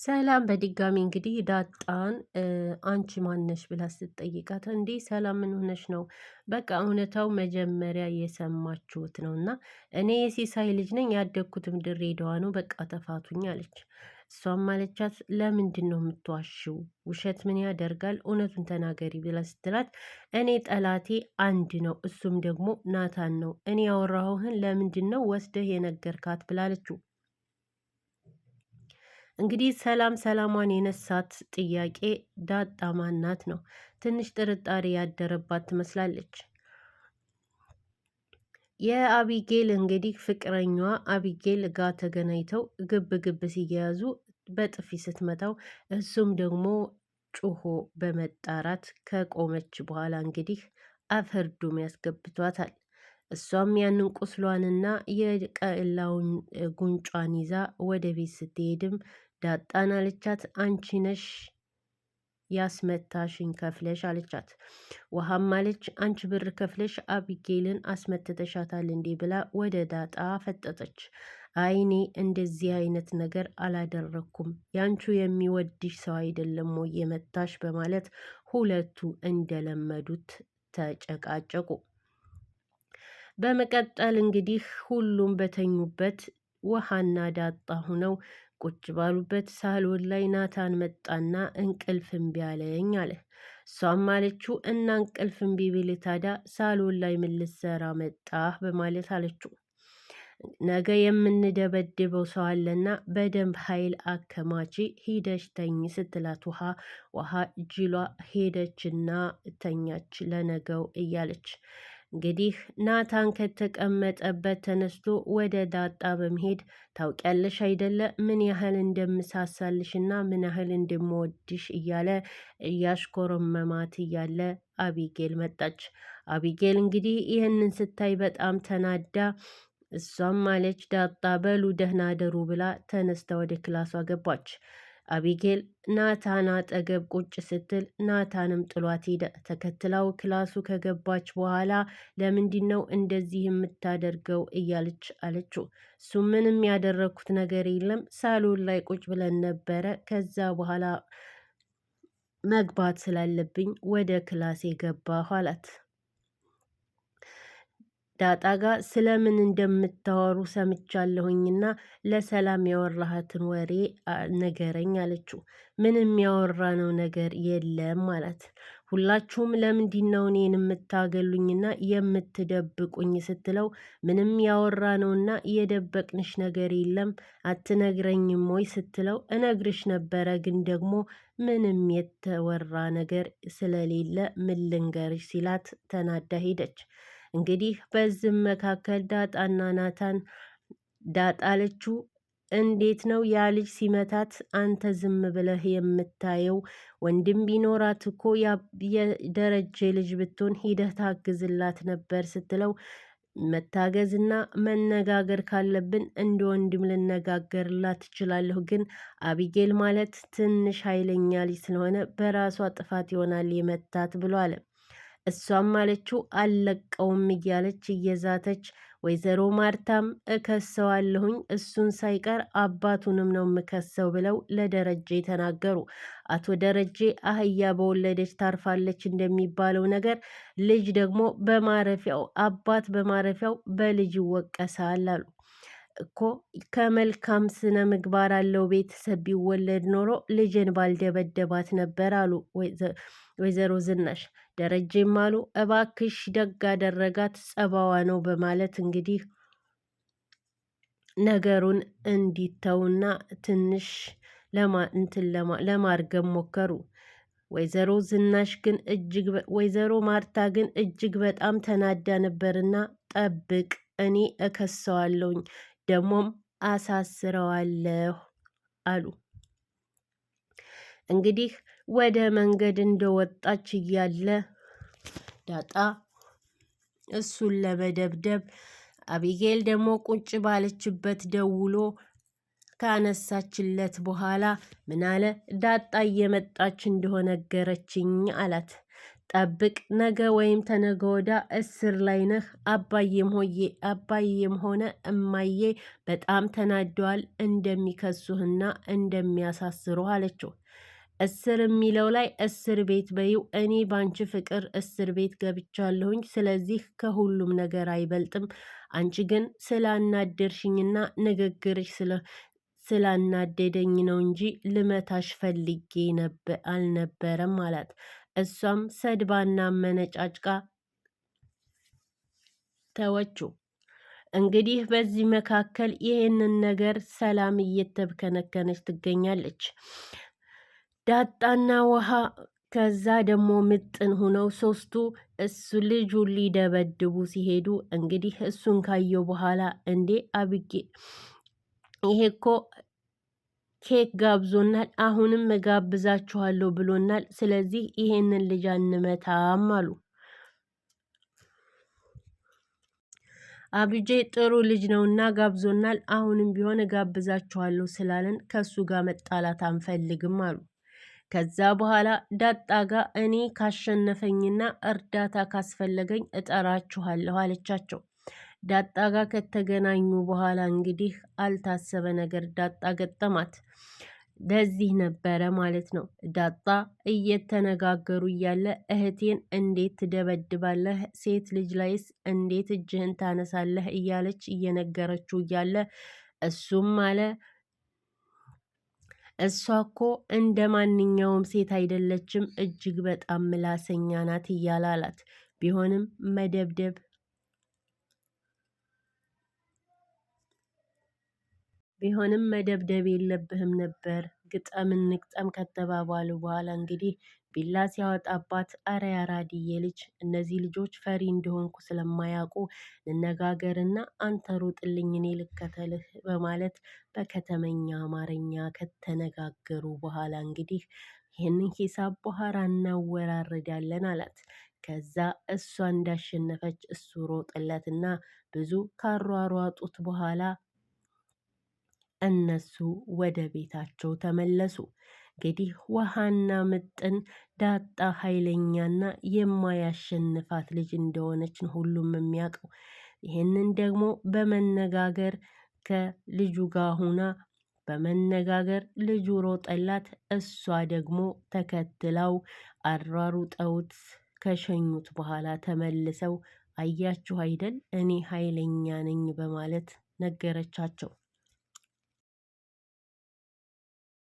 ሰላም በድጋሚ እንግዲህ ዳጣን አንቺ ማነሽ ብላ ስትጠይቃት፣ እንዴ ሰላም ምን ሆነሽ ነው? በቃ እውነታው መጀመሪያ የሰማችሁት ነው እና እኔ የሲሳይ ልጅ ነኝ፣ ያደግኩትም ድሬዳዋ ነው። በቃ ተፋቱኝ አለች። እሷም አለቻት ለምንድን ነው የምትዋሽው? ውሸት ምን ያደርጋል? እውነቱን ተናገሪ ብላ ስትላት፣ እኔ ጠላቴ አንድ ነው፣ እሱም ደግሞ ናታን ነው። እኔ ያወራሁህን ለምንድን ነው ወስደህ የነገርካት ብላለችው። እንግዲህ ሰላሟን የነሳት ጥያቄ ዳጣ ማናት ነው። ትንሽ ጥርጣሬ ያደረባት ትመስላለች። የአቢጌል እንግዲህ ፍቅረኛዋ አቢጌል ጋር ተገናኝተው ግብ ግብ ሲያያዙ በጥፊ ስትመታው እሱም ደግሞ ጩሆ በመጣራት ከቆመች በኋላ እንግዲህ አፈርዱም ያስገብቷታል። እሷም ያንን ቁስሏንና የቀላውን ጉንጯን ይዛ ወደ ቤት ስትሄድም ዳጣን አለቻት፣ አንቺ ነሽ ያስመታሽኝ ከፍለሽ አለቻት። ውሃም አለች፣ አንቺ ብር ከፍለሽ አቢጌልን አስመትተሻታል እንዴ ብላ ወደ ዳጣ ፈጠጠች። አይኔ እንደዚህ አይነት ነገር አላደረኩም፣ ያንቹ የሚወድሽ ሰው አይደለም ወይ የመታሽ በማለት ሁለቱ እንደለመዱት ተጨቃጨቁ። በመቀጠል እንግዲህ ሁሉም በተኙበት ውሃና ዳጣ ሁነው ቁጭ ባሉበት ሳሎን ላይ ናታን መጣና እንቅልፍ እምቢ አለኝ አለ። እሷም አለችው እና እንቅልፍ እምቢ ቢል ታዲያ ሳሎን ላይ ምን ልትሰራ መጣህ በማለት አለችው። ነገ የምንደበድበው ሰው አለና በደንብ ኃይል አከማቺ ሂደች ተኝ ስትላት ውሃ ጅሏ ሄደችና ተኛች ለነገው እያለች እንግዲህ ናታን ከተቀመጠበት ተነስቶ ወደ ዳጣ በመሄድ ታውቂያለሽ አይደለ ምን ያህል እንደምሳሳልሽና ምን ያህል እንደምወድሽ እያለ እያሽኮረመማት እያለ አቢጌል መጣች። አቢጌል እንግዲህ ይህንን ስታይ በጣም ተናዳ እሷም ማለች ዳጣ በሉ ደህና አደሩ ብላ ተነስታ ወደ ክላሷ ገባች። አቢጌል ናታን አጠገብ ቁጭ ስትል ናታንም ጥሏት ሄደ። ተከትላው ክላሱ ከገባች በኋላ ለምንድን ነው እንደዚህ የምታደርገው እያለች አለችው። እሱ ምንም ያደረግኩት ነገር የለም ሳሎን ላይ ቁጭ ብለን ነበረ። ከዛ በኋላ መግባት ስላለብኝ ወደ ክላሴ ገባሁ አላት። ዳጣ ጋር ስለምን እንደምታወሩ ሰምቻለሁኝና ለሰላም ያወራሃትን ወሬ ንገረኝ አለችው። ምንም ያወራነው ነገር የለም አላት። ሁላችሁም ለምንድን ነው እኔን የምታገሉኝና የምትደብቁኝ ስትለው ምንም ያወራነውና የደበቅንሽ ነገር የለም አትነግረኝም ወይ ስትለው እነግርሽ ነበረ ግን ደግሞ ምንም የተወራ ነገር ስለሌለ ምን ልንገርሽ ሲላት ተናዳ ሄደች። እንግዲህ በዝም መካከል ዳጣና ናታን ዳጣ አለችው እንዴት ነው ያ ልጅ ሲመታት አንተ ዝም ብለህ የምታየው? ወንድም ቢኖራት እኮ የደረጀ ልጅ ብትሆን ሂደህ ታግዝላት ነበር ስትለው መታገዝና መነጋገር ካለብን እንደ ወንድም ልነጋገርላት ትችላለሁ፣ ግን አቢጌል ማለት ትንሽ ኃይለኛ ልጅ ስለሆነ በራሷ ጥፋት ይሆናል የመታት ብሎ አለ። እሷም አለችው አልለቀውም እያለች እየዛተች ወይዘሮ ማርታም እከሰዋለሁኝ እሱን ሳይቀር አባቱንም ነው የምከሰው ብለው ለደረጀ ተናገሩ። አቶ ደረጀ አህያ በወለደች ታርፋለች እንደሚባለው ነገር ልጅ ደግሞ በማረፊያው አባት በማረፊያው በልጅ ይወቀሳል አሉ። እኮ ከመልካም ስነ ምግባር አለው ቤተሰብ ቢወለድ ኖሮ ልጅን ባልደበደባት ነበር አሉ ወይዘሮ ዝናሽ። ደረጀም አሉ እባክሽ ደግ አደረጋት ጸባዋ ነው በማለት እንግዲህ ነገሩን እንዲተውና ትንሽ ለማርገብ ሞከሩ። ወይዘሮ ማርታ ግን እጅግ በጣም ተናዳ ነበርና ጠብቅ እኔ እከሰዋለሁኝ ደግሞም አሳስረዋለሁ አሉ። እንግዲህ ወደ መንገድ እንደወጣች እያለ ዳጣ እሱን ለመደብደብ አቢጌል ደግሞ ቁጭ ባለችበት ደውሎ ካነሳችለት በኋላ ምን አለ ዳጣ እየመጣች እንደሆነ ነገረችኝ አላት። ጠብቅ፣ ነገ ወይም ተነገ ወዳ እስር ላይ ነህ። አባዬም ሆነ እማዬ በጣም ተናደዋል፣ እንደሚከሱህና እንደሚያሳስሩህ አለችው። እስር የሚለው ላይ እስር ቤት በይው። እኔ ባንቺ ፍቅር እስር ቤት ገብቻለሁኝ። ስለዚህ ከሁሉም ነገር አይበልጥም። አንቺ ግን ስላናደርሽኝና ንግግርሽ ስላናደደኝ ነው እንጂ ልመታሽ ፈልጌ አልነበረም አላት። እሷም ሰድባና መነጫጭቃ ተወችው። እንግዲህ በዚህ መካከል ይህንን ነገር ሰላም እየተብከነከነች ትገኛለች። ዳጣና ውሃ ከዛ ደግሞ ምጥን ሁነው ሶስቱ እሱ ልጁን ሊደበድቡ ሲሄዱ እንግዲህ እሱን ካየው በኋላ እንዴ አብጌ ይሄ እኮ ኬክ ጋብዞናል፣ አሁንም እጋብዛችኋለሁ ብሎናል። ስለዚህ ይሄንን ልጅ አንመታም አሉ። አብጄ ጥሩ ልጅ ነውና ጋብዞናል፣ አሁንም ቢሆን እጋብዛችኋለሁ ስላለን ከሱ ጋር መጣላት አንፈልግም አሉ። ከዛ በኋላ ዳጣ ጋ እኔ ካሸነፈኝና እርዳታ ካስፈለገኝ እጠራችኋለሁ አለቻቸው። ዳጣ ጋ ከተገናኙ በኋላ እንግዲህ አልታሰበ ነገር ዳጣ ገጠማት። ለዚህ ነበረ ማለት ነው። ዳጣ እየተነጋገሩ እያለ እህቴን እንዴት ትደበድባለህ? ሴት ልጅ ላይስ እንዴት እጅህን ታነሳለህ? እያለች እየነገረችው እያለ እሱም አለ እሷ እኮ እንደ ማንኛውም ሴት አይደለችም፣ እጅግ በጣም ምላሰኛ ናት እያለ አላት። ቢሆንም መደብደብ የለብህም ነበር፣ ግጠም እንግጠም ከተባባሉ በኋላ እንግዲህ ቢላ ሲያወጣባት አረ ያራድዬ ልጅ እነዚህ ልጆች ፈሪ እንደሆንኩ ስለማያውቁ ልነጋገርና አንተ ሩጥልኝ እኔ ልከተልህ በማለት በከተመኛ አማርኛ ከተነጋገሩ በኋላ እንግዲህ ይህንን ሂሳብ በኋላ እናወራርዳለን አላት። ከዛ እሷ እንዳሸነፈች እሱ ሮጥለትና ብዙ ካሯሯጡት በኋላ እነሱ ወደ ቤታቸው ተመለሱ። እንግዲህ ውሃና ምጥን ዳጣ ኃይለኛና የማያሸንፋት ልጅ እንደሆነች ነው ሁሉም የሚያውቀው። ይህንን ደግሞ በመነጋገር ከልጁ ጋር ሁና በመነጋገር ልጁ ሮጠላት፣ እሷ ደግሞ ተከትለው አሯሩጠውት ከሸኙት በኋላ ተመልሰው አያችሁ አይደል እኔ ኃይለኛ ነኝ በማለት ነገረቻቸው።